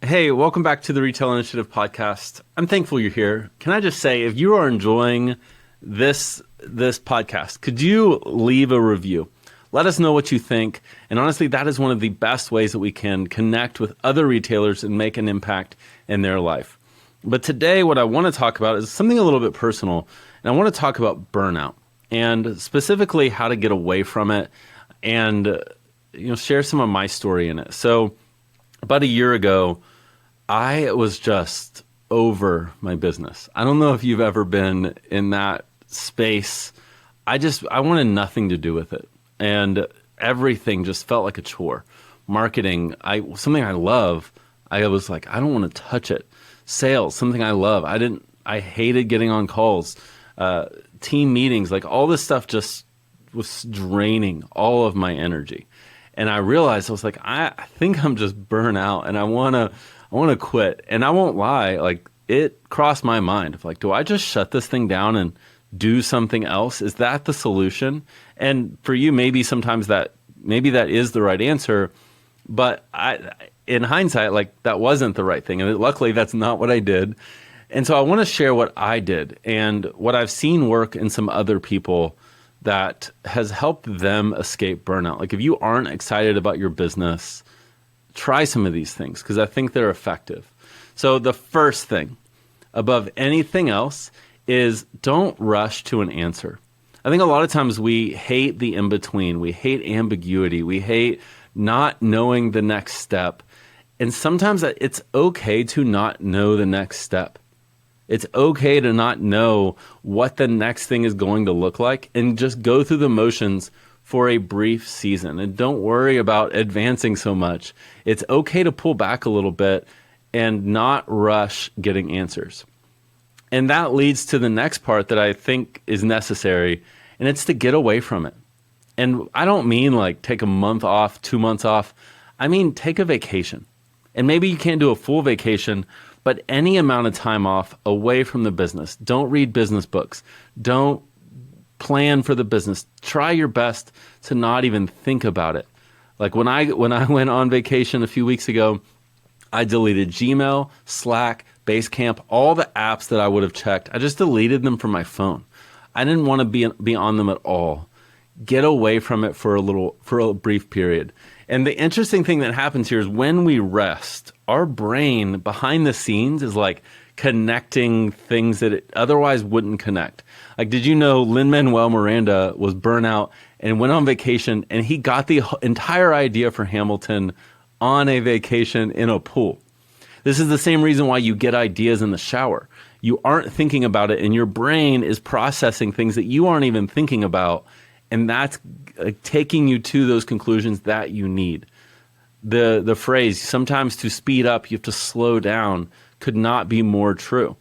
Hey, welcome back to the Retail Initiative podcast. I'm thankful you're here. Can I just say, if you are enjoying this podcast, could you leave a review? Let us know what you think. And honestly, that is one of the best ways that we can connect with other retailers and make an impact in their life. But today, what I want to talk about is something a little bit personal. And I want to talk about burnout and specifically how to get away from it and share some of my story in it. So about a year ago, I was just over my business. I don't know if you've ever been in that space. I wanted nothing to do with it. And everything just felt like a chore. Marketing, something I love, I was like, I don't want to touch it. Sales, something I love. I hated getting on calls. Team meetings, like all this stuff just was draining all of my energy. And I realized, I was like, I think I'm just burnt out and I want to quit. And I won't lie, like it crossed my mind of like, do I just shut this thing down and do something else? Is that the solution? And for you, maybe sometimes that is the right answer. But in hindsight, like that wasn't the right thing. And luckily that's not what I did. And so I want to share what I did and what I've seen work in some other people that has helped them escape burnout. Like if you aren't excited about your business, try some of these things because I think they're effective. So the first thing above anything else is don't rush to an answer. I think a lot of times we hate the in-between. We hate ambiguity. We hate not knowing the next step. And sometimes it's okay to not know the next step. It's okay to not know what the next thing is going to look like and just go through the motions for a brief season. And don't worry about advancing so much. It's okay to pull back a little bit and not rush getting answers. And that leads to the next part that I think is necessary, and it's to get away from it. And I don't mean like take a month off, 2 months off. I mean, take a vacation. And maybe you can't do a full vacation, but any amount of time off away from the business. Don't read business books. Don't plan for the business. Try your best to not even think about it. Like when I went on vacation a few weeks ago, I deleted Gmail, Slack, Basecamp, all the apps that I would have checked. I just deleted them from my phone. I didn't want to be on them at all. Get away from it for a brief period. And the interesting thing that happens here is when we rest, our brain behind the scenes is like connecting things that it otherwise wouldn't connect. Like, did you know Lin-Manuel Miranda was burnout and went on vacation and he got the entire idea for Hamilton on a vacation in a pool? This is the same reason why you get ideas in the shower. You aren't thinking about it and your brain is processing things that you aren't even thinking about. And that's taking you to those conclusions that you need. The phrase, sometimes to speed up, you have to slow down, could not be more true.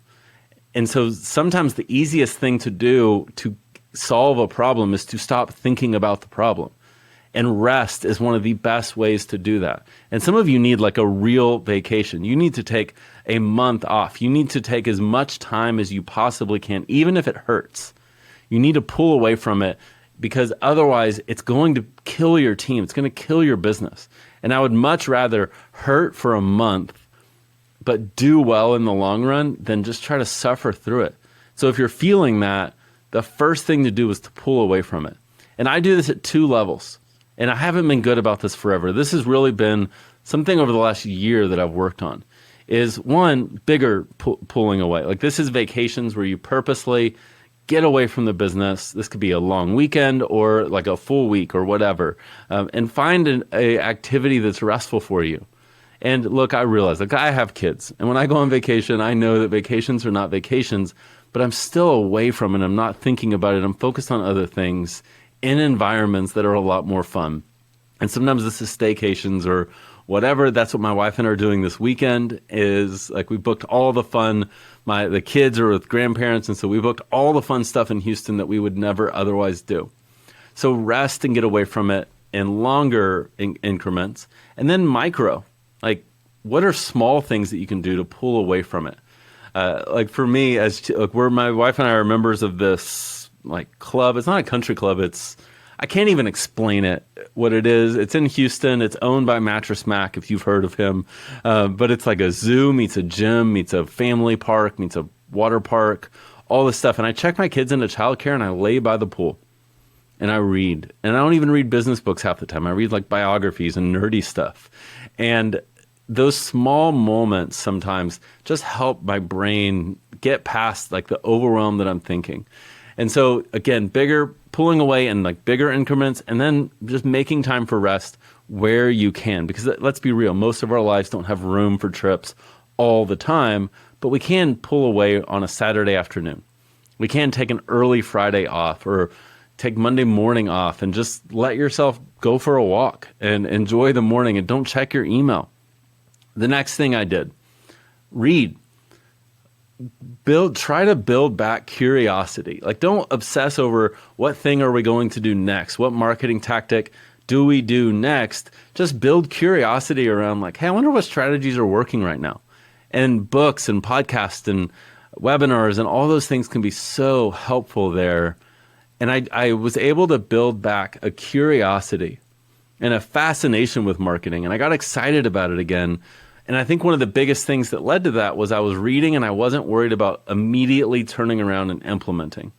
And so sometimes the easiest thing to do to solve a problem is to stop thinking about the problem. And rest is one of the best ways to do that. And some of you need like a real vacation. You need to take a month off. You need to take as much time as you possibly can, even if it hurts. You need to pull away from it because otherwise it's going to kill your team. It's going to kill your business. And I would much rather hurt for a month but do well in the long run than just try to suffer through it. So if you're feeling that, the first thing to do is to pull away from it. And I do this at 2 levels. And I haven't been good about this forever. This has really been something over the last year that I've worked on. Is one, bigger pulling away. Like this is vacations where you purposely get away from the business. This could be a long weekend or like a full week or whatever. And find an activity that's restful for you. And look, I realize, like I have kids. And when I go on vacation, I know that vacations are not vacations, but I'm still away from it. I'm not thinking about it. I'm focused on other things in environments that are a lot more fun. And sometimes this is staycations or whatever. That's what my wife and I are doing this weekend is like we booked all the fun. The kids are with grandparents. And so we booked all the fun stuff in Houston that we would never otherwise do. So rest and get away from it in longer increments. And then micro, like what are small things that you can do to pull away from it? Like for me, my wife and I are members of this like club. It's not a country club. I can't even explain it, what it is. It's in Houston. It's owned by Mattress Mac, if you've heard of him. But it's like a zoo meets a gym, meets a family park, meets a water park, all this stuff. And I check my kids into childcare and I lay by the pool and I read. And I don't even read business books half the time. I read like biographies and nerdy stuff. And those small moments sometimes just help my brain get past like the overwhelm that I'm thinking. And so again, pulling away in like bigger increments, and then just making time for rest where you can. Because let's be real, most of our lives don't have room for trips all the time, but we can pull away on a Saturday afternoon. We can take an early Friday off or take Monday morning off and just let yourself go for a walk and enjoy the morning and don't check your email. The next thing I did, read. Try to build back curiosity. Like, don't obsess over what thing are we going to do next? What marketing tactic do we do next? Just build curiosity around like, hey, I wonder what strategies are working right now. And books and podcasts and webinars and all those things can be so helpful there. And I was able to build back a curiosity and a fascination with marketing. And I got excited about it again. And I think one of the biggest things that led to that was I was reading and I wasn't worried about immediately turning around and implementing.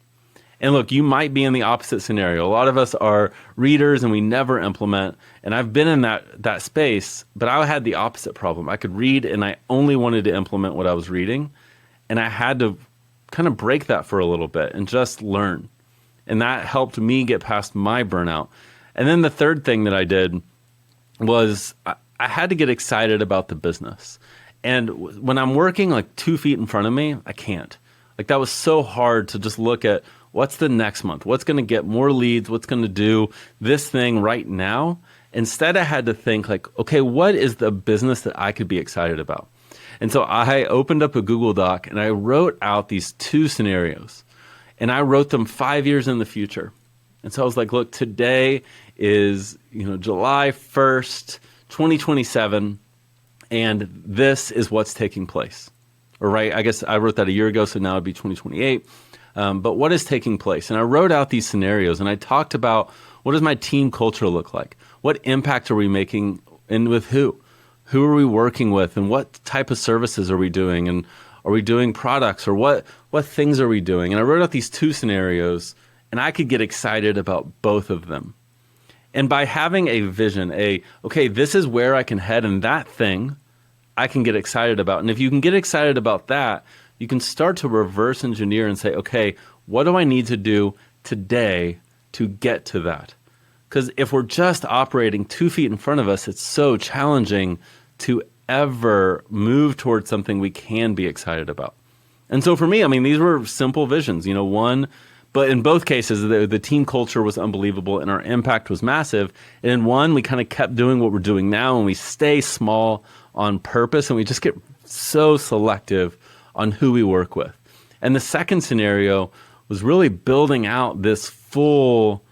And look, you might be in the opposite scenario. A lot of us are readers and we never implement. And I've been in that space, but I had the opposite problem. I could read and I only wanted to implement what I was reading. And I had to kind of break that for a little bit and just learn. And that helped me get past my burnout. And then the third thing that I did was I had to get excited about the business. And when I'm working like 2 feet in front of me, I can't. Like, that was so hard to just look at what's the next month, what's going to get more leads, what's going to do this thing right now. Instead, I had to think like, okay, what is the business that I could be excited about? And so I opened up a Google Doc and I wrote out these 2 scenarios. And I wrote them 5 years in the future. And so I was like, look, today is, July 1st, 2027, and this is what's taking place. Or right, I guess I wrote that a year ago, so now it'd be 2028. But what is taking place? And I wrote out these scenarios, and I talked about what does my team culture look like? What impact are we making, and with who? Who are we working with, and what type of services are we doing? And are we doing products, or what things are we doing? And I wrote out these 2 scenarios, and I could get excited about both of them. And by having a vision, okay, this is where I can head, and that thing I can get excited about. And if you can get excited about that, you can start to reverse engineer and say, okay, what do I need to do today to get to that? Because if we're just operating 2 feet in front of us, it's so challenging to ever move towards something we can be excited about. And so for me, these were simple visions, but in both cases, the team culture was unbelievable and our impact was massive. And in one, we kind of kept doing what we're doing now, and we stay small on purpose, and we just get so selective on who we work with. And the second scenario was really building out this full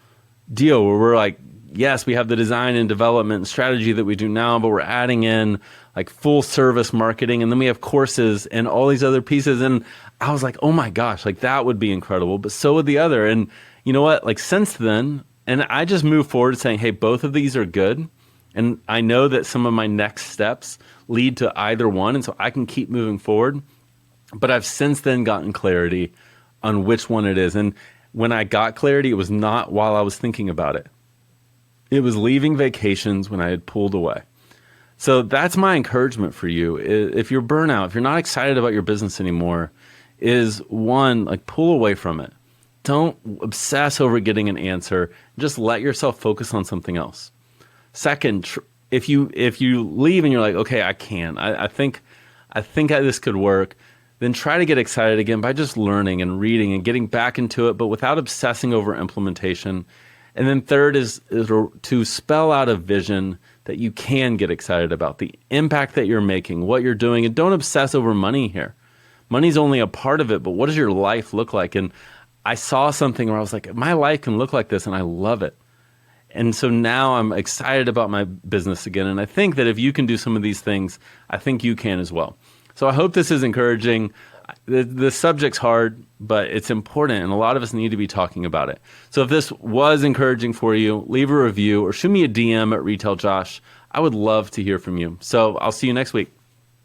deal where we're like, yes, we have the design and development and strategy that we do now, but we're adding in like full service marketing, and then we have courses and all these other pieces. And I was like, oh my gosh, like that would be incredible, but so would the other. And you know what, like since then, and I just moved forward saying, hey, both of these are good. And I know that some of my next steps lead to either one. And so I can keep moving forward, but I've since then gotten clarity on which one it is. And when I got clarity, it was not while I was thinking about it. It was leaving vacations when I had pulled away. So that's my encouragement for you. If you're burnout, if you're not excited about your business anymore, is one, like pull away from it. Don't obsess over getting an answer. Just let yourself focus on something else. Second, if you leave and you're like, okay, I can. I think this could work. Then try to get excited again by just learning and reading and getting back into it, but without obsessing over implementation. And then third is to spell out a vision that you can get excited about, the impact that you're making, what you're doing, and don't obsess over money here. Money's only a part of it, but what does your life look like? And I saw something where I was like, my life can look like this, and I love it. And so now I'm excited about my business again. And I think that if you can do some of these things, I think you can as well. So I hope this is encouraging. The subject's hard, but it's important, and a lot of us need to be talking about it. So if this was encouraging for you, leave a review or shoot me a DM at Retail Josh. I would love to hear from you. So I'll see you next week.